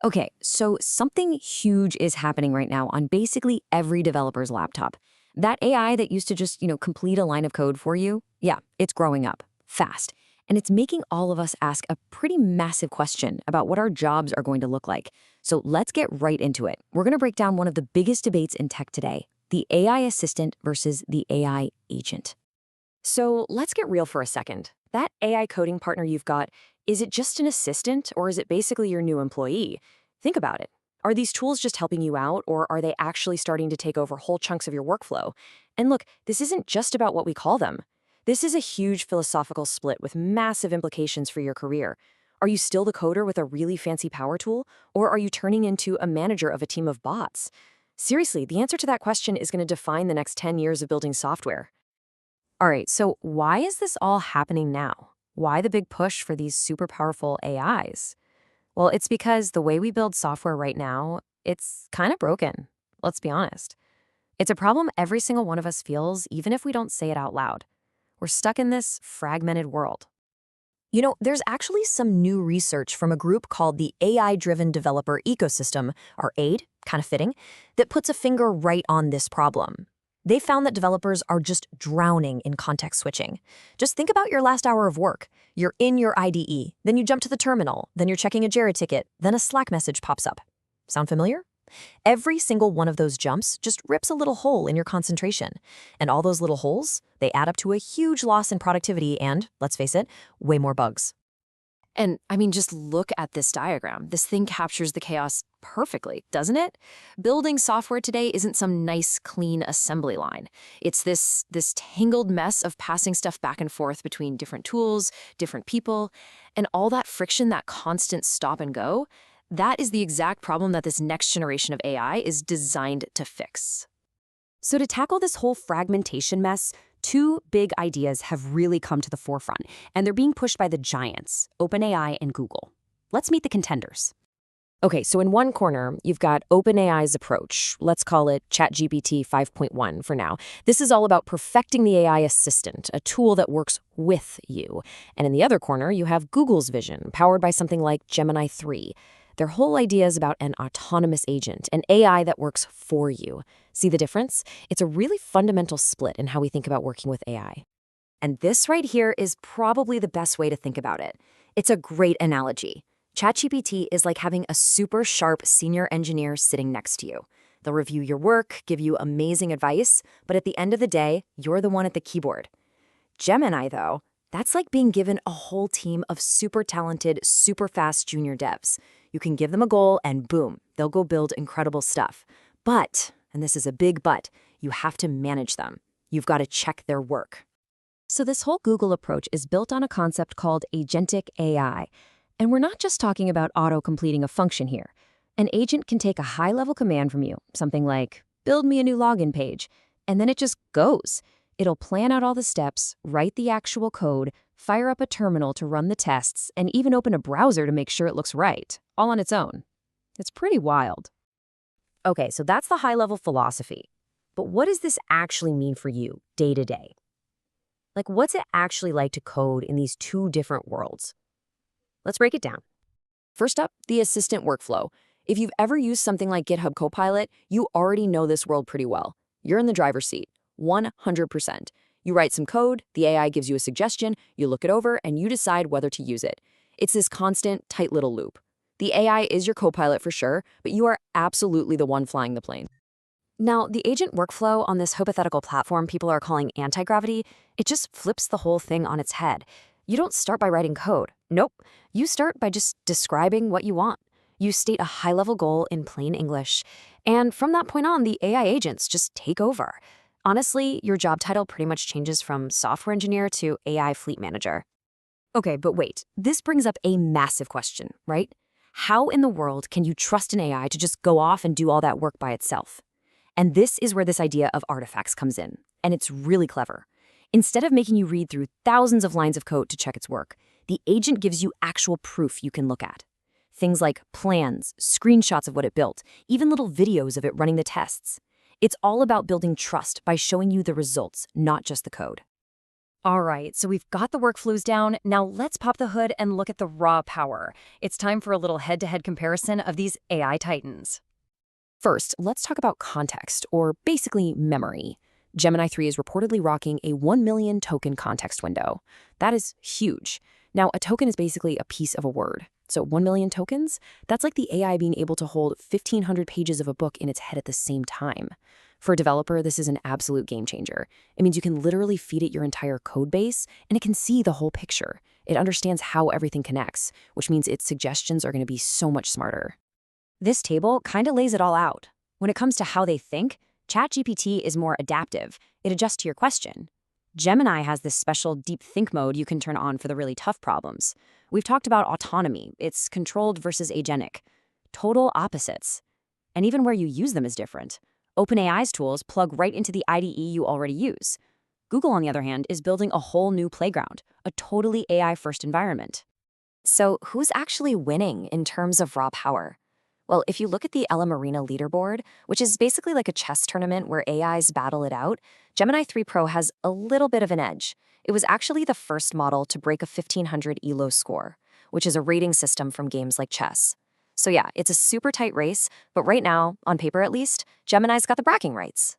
Okay, so something huge is happening right now on basically every developer's laptop. That AI that used to just, complete a line of code for you, yeah, it's growing up fast. And it's making all of us ask a pretty massive question about what our jobs are going to look like. So let's get right into it. We're going to break down one of the biggest debates in tech today, the AI assistant versus the AI agent. So let's get real for a second. That AI coding partner you've got, is it just an assistant or is it basically your new employee? Think about it. Are these tools just helping you out or are they actually starting to take over whole chunks of your workflow? And look, this isn't just about what we call them. This is a huge philosophical split with massive implications for your career. Are you still the coder with a really fancy power tool, or are you turning into a manager of a team of bots? Seriously, the answer to that question is going to define the next 10 years of building software. All right, so why is this all happening now? Why the big push for these super powerful AIs? Well, it's because the way we build software right now, it's kind of broken. Let's be honest. It's a problem every single one of us feels, even if we don't say it out loud. We're stuck in this fragmented world. There's actually some new research from a group called the AI-Driven Developer Ecosystem, or AID, kind of fitting, that puts a finger right on this problem. They found that developers are just drowning in context switching. Just think about your last hour of work. You're in your IDE, then you jump to the terminal, then you're checking a Jira ticket, then a Slack message pops up. Sound familiar? Every single one of those jumps just rips a little hole in your concentration. And all those little holes, they add up to a huge loss in productivity and, let's face it, way more bugs. And I mean, just look at this diagram. This thing captures the chaos perfectly, doesn't it? Building software today isn't some nice, clean assembly line. It's this tangled mess of passing stuff back and forth between different tools, different people, and all that friction, that constant stop and go. That is the exact problem that this next generation of AI is designed to fix. So to tackle this whole fragmentation mess, two big ideas have really come to the forefront, and they're being pushed by the giants, OpenAI and Google. Let's meet the contenders. Okay, so in one corner, you've got OpenAI's approach. Let's call it ChatGPT 5.1 for now. This is all about perfecting the AI assistant, a tool that works with you. And in the other corner, you have Google's vision, powered by something like Gemini 3. Their whole idea is about an autonomous agent, an AI that works for you. See the difference? It's a really fundamental split in how we think about working with AI. And this right here is probably the best way to think about it. It's a great analogy. ChatGPT is like having a super sharp senior engineer sitting next to you. They'll review your work, give you amazing advice, but at the end of the day, you're the one at the keyboard. Gemini, though, that's like being given a whole team of super talented, super fast junior devs. You can give them a goal and boom, they'll go build incredible stuff. But, and this is a big but, you have to manage them. You've got to check their work. So this whole Google approach is built on a concept called agentic AI. And we're not just talking about auto-completing a function here. An agent can take a high-level command from you, something like, build me a new login page, and then it just goes. It'll plan out all the steps, write the actual code, fire up a terminal to run the tests, and even open a browser to make sure it looks right, all on its own. It's pretty wild. Okay, so that's the high-level philosophy. But what does this actually mean for you, day to day? Like, what's it actually like to code in these two different worlds? Let's break it down. First up, the assistant workflow. If you've ever used something like GitHub Copilot, you already know this world pretty well. You're in the driver's seat. 100%. You write some code, the AI gives you a suggestion, you look it over, and you decide whether to use it. It's this constant, tight little loop. The AI is your co-pilot for sure, but you are absolutely the one flying the plane. Now, the agent workflow on this hypothetical platform people are calling anti-gravity, it just flips the whole thing on its head. You don't start by writing code. Nope. You start by just describing what you want. You state a high-level goal in plain English, and from that point on, the AI agents just take over. Honestly, your job title pretty much changes from software engineer to AI fleet manager. Okay, but wait, this brings up a massive question, right? How in the world can you trust an AI to just go off and do all that work by itself? And this is where this idea of artifacts comes in, and it's really clever. Instead of making you read through thousands of lines of code to check its work, the agent gives you actual proof you can look at. Things like plans, screenshots of what it built, even little videos of it running the tests. It's all about building trust by showing you the results, not just the code. All right, so we've got the workflows down. Now let's pop the hood and look at the raw power. It's time for a little head-to-head comparison of these AI titans. First, let's talk about context, or basically memory. Gemini 3 is reportedly rocking a 1 million token context window. That is huge. Now, a token is basically a piece of a word. So 1 million tokens? That's like the AI being able to hold 1,500 pages of a book in its head at the same time. For a developer, this is an absolute game changer. It means you can literally feed it your entire code base, and it can see the whole picture. It understands how everything connects, which means its suggestions are going to be so much smarter. This table kind of lays it all out. When it comes to how they think, ChatGPT is more adaptive. It adjusts to your question. Gemini has this special deep think mode you can turn on for the really tough problems. We've talked about autonomy. It's controlled versus agentic. Total opposites. And even where you use them is different. OpenAI's tools plug right into the IDE you already use. Google, on the other hand, is building a whole new playground, a totally AI-first environment. So who's actually winning in terms of raw power? Well, if you look at the Ella Marina leaderboard, which is basically like a chess tournament where AIs battle it out, Gemini 3 Pro has a little bit of an edge. It was actually the first model to break a 1500 ELO score, which is a rating system from games like chess. So yeah, it's a super tight race, but right now, on paper at least, Gemini's got the bragging rights.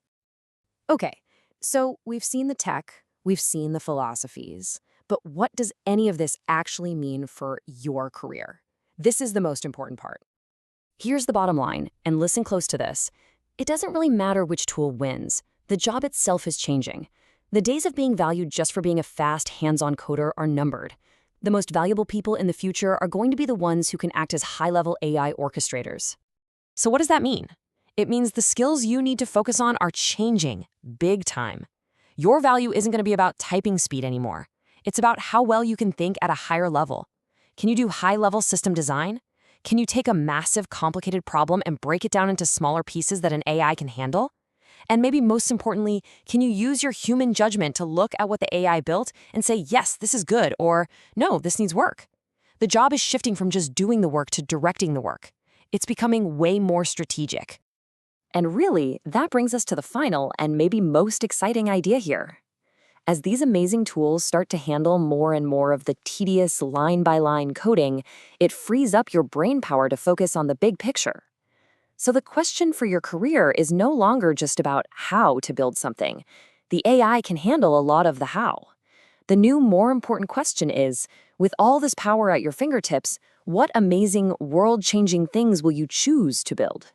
Okay, so we've seen the tech, we've seen the philosophies, but what does any of this actually mean for your career? This is the most important part. Here's the bottom line, and listen close to this. It doesn't really matter which tool wins. The job itself is changing. The days of being valued just for being a fast, hands-on coder are numbered. The most valuable people in the future are going to be the ones who can act as high-level AI orchestrators. So what does that mean? It means the skills you need to focus on are changing big time. Your value isn't going to be about typing speed anymore. It's about how well you can think at a higher level. Can you do high-level system design? Can you take a massive, complicated problem and break it down into smaller pieces that an AI can handle? And maybe most importantly, can you use your human judgment to look at what the AI built and say, yes, this is good, or no, this needs work? The job is shifting from just doing the work to directing the work. It's becoming way more strategic. And really, that brings us to the final and maybe most exciting idea here. As these amazing tools start to handle more and more of the tedious line-by-line coding, it frees up your brain power to focus on the big picture. So the question for your career is no longer just about how to build something. The AI can handle a lot of the how. The new, more important question is, with all this power at your fingertips, what amazing, world-changing things will you choose to build?